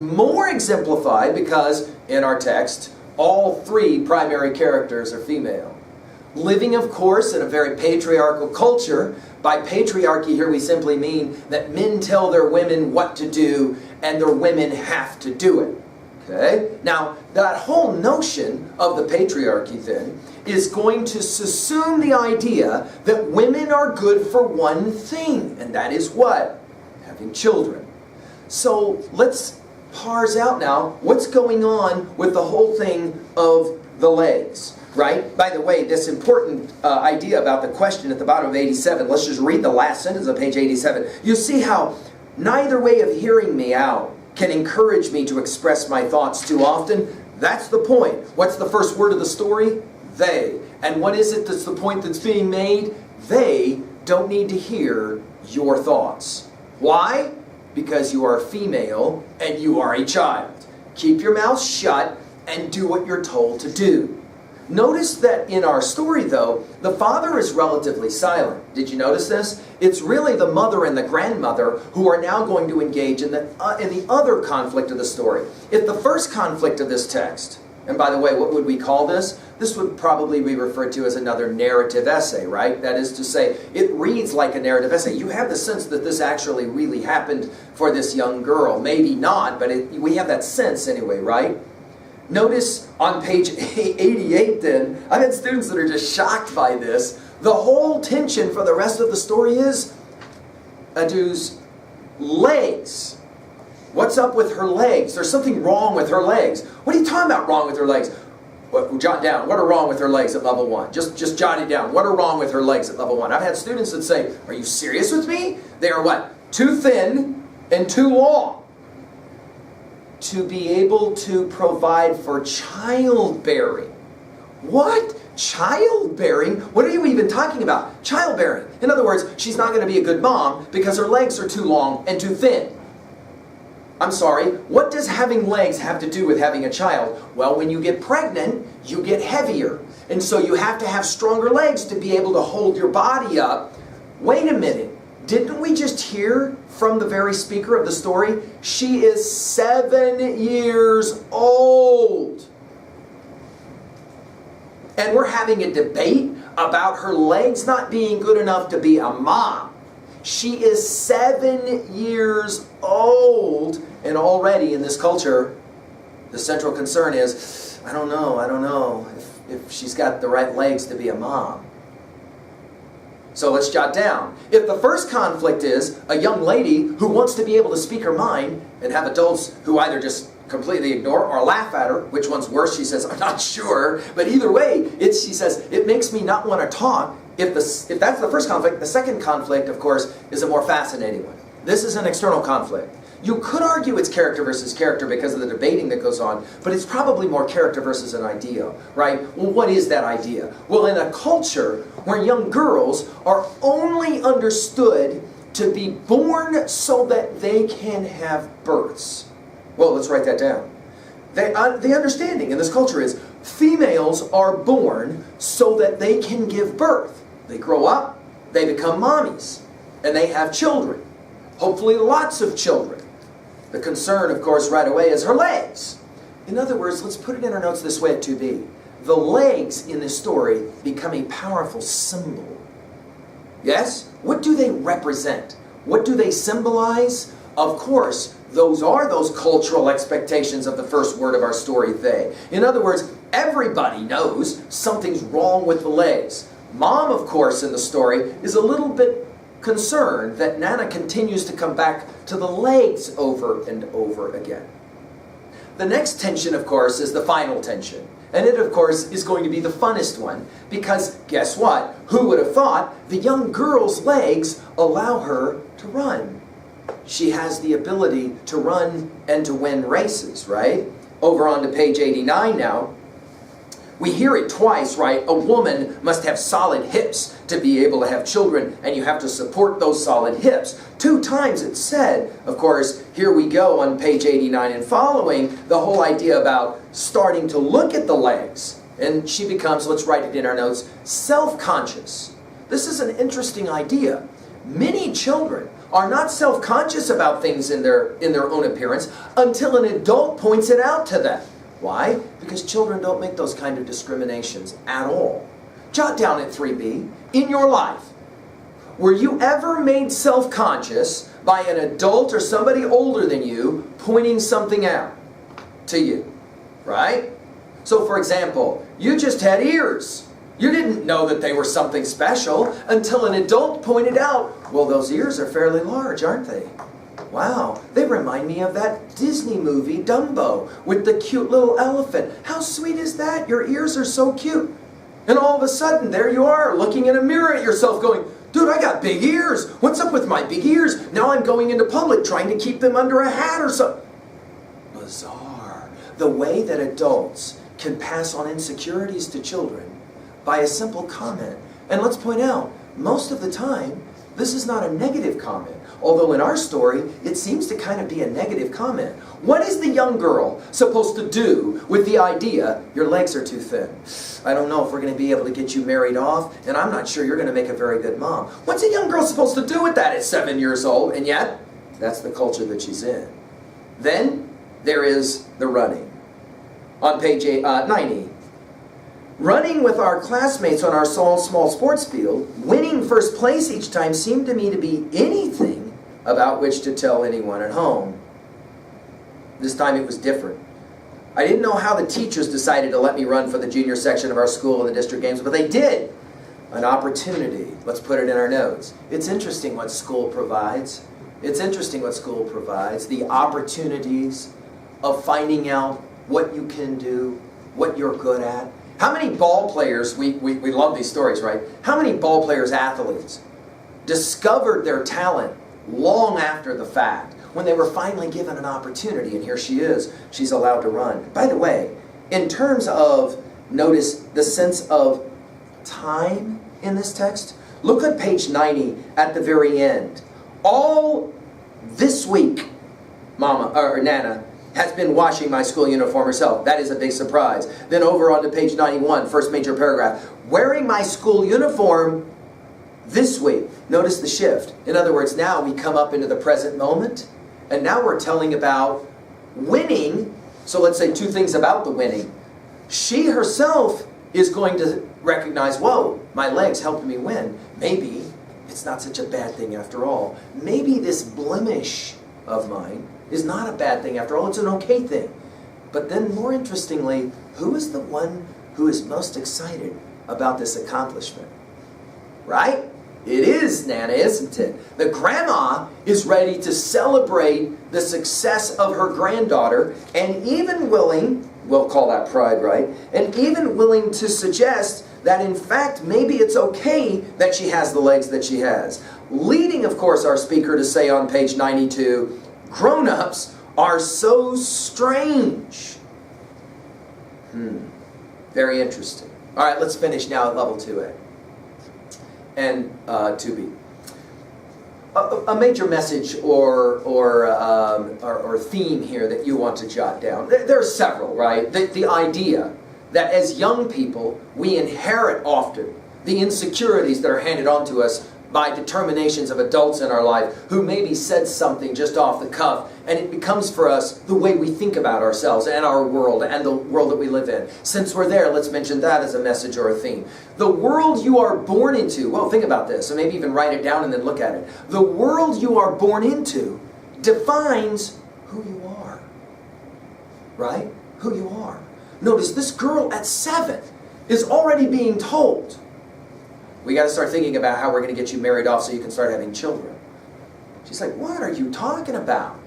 more exemplified because in our text, all three primary characters are female. Living, of course, in a very patriarchal culture. By patriarchy here we simply mean that men tell their women what to do and their women have to do it. Okay? Now, that whole notion of the patriarchy then is going to assume the idea that women are good for one thing, and that is what? Having children. So let's parse out now what's going on with the whole thing of the legs. Right? By the way, this important idea about the question at the bottom of 87, let's just read the last sentence of page 87. You see how neither way of hearing me out can encourage me to express my thoughts too often. That's the point. What's the first word of the story? They. And what is it that's the point that's being made? They don't need to hear your thoughts. Why? Because you are a female and you are a child. Keep your mouth shut and do what you're told to do. Notice that in our story, though, the father is relatively silent. Did you notice this? It's really the mother and the grandmother who are now going to engage in the other conflict of the story. If the first conflict of this text, and by the way, what would we call this? This would probably be referred to as another narrative essay, right? That is to say, it reads like a narrative essay. You have the sense that this actually really happened for this young girl. Maybe not, but we have that sense anyway, right? Notice on page 88 then, I've had students that are just shocked by this. The whole tension for the rest of the story is Aidoo's legs. What's up with her legs? There's something wrong with her legs. What are you talking about wrong with her legs? Jot down, what are wrong with her legs at level 1? Just jot it down. What are wrong with her legs at level 1? I've had students that say, are you serious with me? They are what? Too thin and too long to be able to provide for childbearing. What? Childbearing? What are you even talking about? Childbearing. In other words, she's not going to be a good mom because her legs are too long and too thin. I'm sorry, what does having legs have to do with having a child? Well, when you get pregnant, you get heavier. And so you have to have stronger legs to be able to hold your body up. Wait a minute. Didn't we just hear from the very speaker of the story? She is 7 years old. And we're having a debate about her legs not being good enough to be a mom. She is 7 years old. And already in this culture, the central concern is, I don't know if she's got the right legs to be a mom. So let's jot down. If the first conflict is a young lady who wants to be able to speak her mind and have adults who either just completely ignore or laugh at her, which one's worse? She says, I'm not sure. But either way, she says, it makes me not want to talk. If that's the first conflict, the second conflict, of course, is a more fascinating one. This is an external conflict. You could argue it's character versus character because of the debating that goes on, but it's probably more character versus an idea, right? Well, what is that idea? Well, in a culture where young girls are only understood to be born so that they can have births. Well, let's write that down. The understanding in this culture is females are born so that they can give birth. They grow up, they become mommies, and they have children. Hopefully lots of children. The concern, of course, right away is her legs. In other words, let's put it in our notes this way at 2b. The legs in this story become a powerful symbol. Yes? What do they represent? What do they symbolize? Of course, those are those cultural expectations of the first word of our story, they. In other words, everybody knows something's wrong with the legs. Mom, of course, in the story is a little bit concerned that Nana continues to come back to the legs over and over again. The next tension, of course, is the final tension. And it, of course, is going to be the funnest one because, guess what? Who would have thought the young girl's legs allow her to run? She has the ability to run and to win races, right? Over on to page 89 now. We hear it twice, right? A woman must have solid hips to be able to have children, and you have to support those solid hips. 2 times it's said, of course, here we go on page 89 and following, the whole idea about starting to look at the legs. And she becomes, let's write it in our notes, self-conscious. This is an interesting idea. Many children are not self-conscious about things in their own appearance until an adult points it out to them. Why? Because children don't make those kind of discriminations at all. Jot down at 3B, in your life, were you ever made self-conscious by an adult or somebody older than you pointing something out to you? Right? So for example, you just had ears. You didn't know that they were something special until an adult pointed out, well, those ears are fairly large, aren't they? Wow, they remind me of that Disney movie, Dumbo, with the cute little elephant. How sweet is that? Your ears are so cute. And all of a sudden, there you are, looking in a mirror at yourself going, dude, I got big ears. What's up with my big ears? Now I'm going into public trying to keep them under a hat or something. Bizarre. The way that adults can pass on insecurities to children by a simple comment. And let's point out, most of the time, this is not a negative comment. Although in our story, it seems to kind of be a negative comment. What is the young girl supposed to do with the idea, your legs are too thin? I don't know if we're going to be able to get you married off, and I'm not sure you're going to make a very good mom. What's a young girl supposed to do with that at 7 years old? And yet, that's the culture that she's in. Then, there is the running. On page 90. Running with our classmates on our small sports field, winning first place each time seemed to me to be anything about which to tell anyone at home. This time it was different. I didn't know how the teachers decided to let me run for the junior section of our school in the district games, but they did. An opportunity. Let's put it in our notes. It's interesting what school provides. It's interesting what school provides. The opportunities of finding out what you can do, what you're good at. How many ball players, we love these stories, right? How many ball players, athletes, discovered their talent long after the fact, when they were finally given an opportunity, and here she is, she's allowed to run. By the way, in terms of, notice the sense of time in this text, look at page 90 at the very end. All this week, Mama, or Nana, has been washing my school uniform herself. That is a big surprise. Then over on to page 91, first major paragraph. Wearing my school uniform this week. Notice the shift. In other words, now we come up into the present moment, and now we're telling about winning. So let's say two things about the winning. She herself is going to recognize, whoa, my legs helped me win. Maybe it's not such a bad thing after all. Maybe this blemish of mine is not a bad thing after all. It's an okay thing. But then more interestingly, who is the one who is most excited about this accomplishment? Right? It is Nana, isn't it? The grandma is ready to celebrate the success of her granddaughter, and even willing, we'll call that pride, right? And even willing to suggest that in fact maybe it's okay that she has the legs that she has. Leading, of course, our speaker to say on page 92, grown-ups are so strange. Very interesting. All right, let's finish now at level 2A and 2B. A major message or theme here that you want to jot down. There are several, right? The idea that as young people, we inherit often the insecurities that are handed on to us by determinations of adults in our life who maybe said something just off the cuff, and it becomes for us the way we think about ourselves and our world and the world that we live in. Since we're there, let's mention that as a message or a theme. The world you are born into, well, think about this, or maybe even write it down and then look at it. The world you are born into defines who you are. Right? Who you are. Notice this girl at 7 is already being told, we got to start thinking about how we're going to get you married off so you can start having children. She's like, what are you talking about?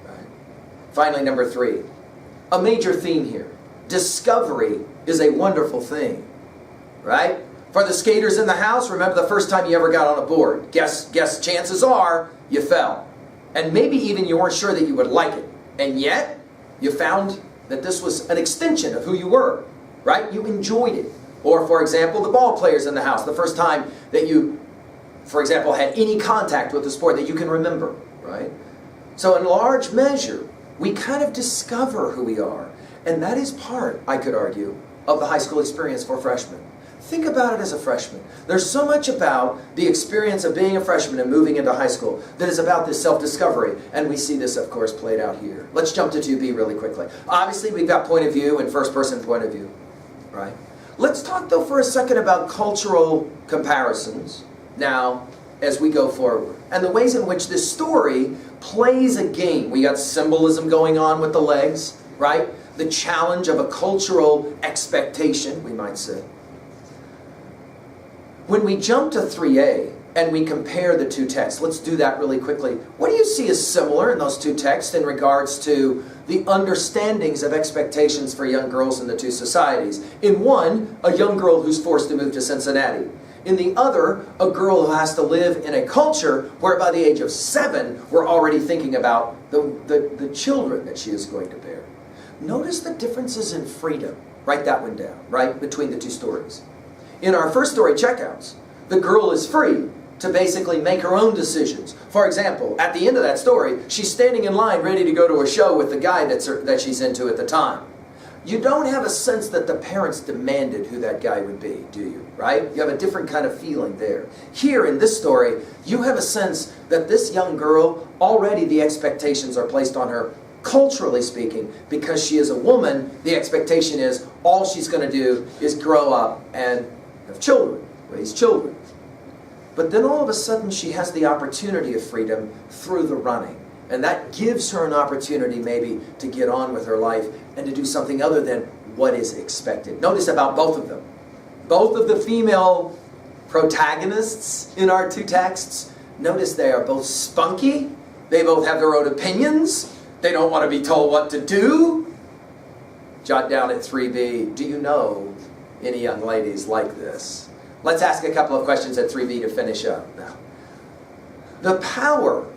Right. Finally, number 3. A major theme here. Discovery is a wonderful thing. Right? For the skaters in the house, remember the first time you ever got on a board. Guess chances are you fell. And maybe even you weren't sure that you would like it. And yet, you found that this was an extension of who you were. Right? You enjoyed it. Or, for example, the ball players in the house, the first time that you, for example, had any contact with the sport that you can remember, right? So in large measure, we kind of discover who we are. And that is part, I could argue, of the high school experience for freshmen. Think about it as a freshman. There's so much about the experience of being a freshman and moving into high school that is about this self-discovery. And we see this, of course, played out here. Let's jump to 2B really quickly. Obviously, we've got point of view and first-person point of view, right? Let's talk, though, for a second about cultural comparisons now as we go forward, and the ways in which this story plays a game. We got symbolism going on with the legs, right? The challenge of a cultural expectation, we might say. When we jump to 3A and we compare the two texts, let's do that really quickly. What do you see as similar in those two texts in regards to the understandings of expectations for young girls in the two societies? In one, a young girl who's forced to move to Cincinnati. In the other, a girl who has to live in a culture where by the age of 7, we're already thinking about the children that she is going to bear. Notice the differences in freedom. Write that one down, right, between the two stories. In our first story, Checkouts, the girl is free to basically make her own decisions. For example, at the end of that story, she's standing in line ready to go to a show with the guy that she's into at the time. You don't have a sense that the parents demanded who that guy would be, do you? Right? You have a different kind of feeling there. Here in this story, you have a sense that this young girl, already the expectations are placed on her, culturally speaking, because she is a woman. The expectation is all she's going to do is grow up and have children, raise children. But then all of a sudden she has the opportunity of freedom through the running. And that gives her an opportunity maybe to get on with her life and to do something other than what is expected. Notice about both of them. Both of the female protagonists in our two texts, notice they are both spunky. They both have their own opinions. They don't want to be told what to do. Jot down at 3B, do you know any young ladies like this? Let's ask a couple of questions at 3B to finish up now. The power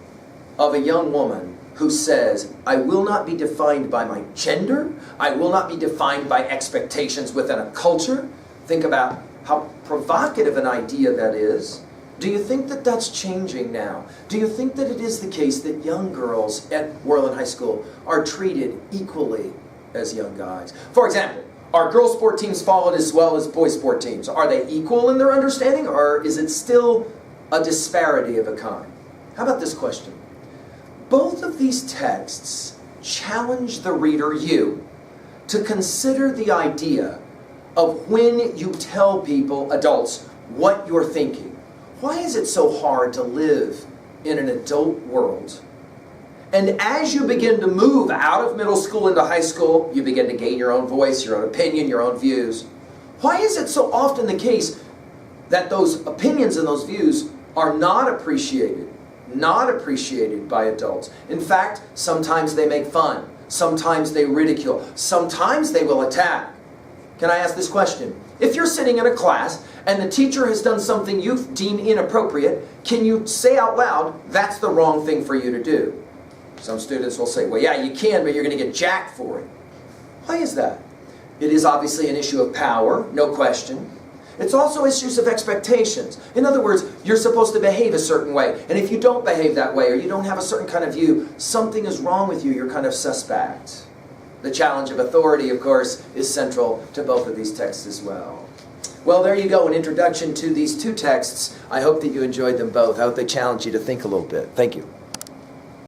of a young woman who says, I will not be defined by my gender. I will not be defined by expectations within a culture. Think about how provocative an idea that is. Do you think that that's changing now? Do you think that it is the case that young girls at Worland High School are treated equally as young guys? For example, are girls' sport teams followed as well as boys' sport teams? Are they equal in their understanding, or is it still a disparity of a kind? How about this question? Both of these texts challenge the reader, you, to consider the idea of when you tell people, adults, what you're thinking. Why is it so hard to live in an adult world? And as you begin to move out of middle school into high school, you begin to gain your own voice, your own opinion, your own views. Why is it so often the case that those opinions and those views are not appreciated by adults? In fact, sometimes they make fun. Sometimes they ridicule. Sometimes they will attack. Can I ask this question? If you're sitting in a class and the teacher has done something you deem inappropriate, can you say out loud, that's the wrong thing for you to do? Some students will say, well, yeah, you can, but you're going to get jacked for it. Why is that? It is obviously an issue of power, no question. It's also issues of expectations. In other words, you're supposed to behave a certain way. And if you don't behave that way, or you don't have a certain kind of view, something is wrong with you. You're kind of suspect. The challenge of authority, of course, is central to both of these texts as well. Well, there you go, an introduction to these two texts. I hope that you enjoyed them both. I hope they challenge you to think a little bit. Thank you.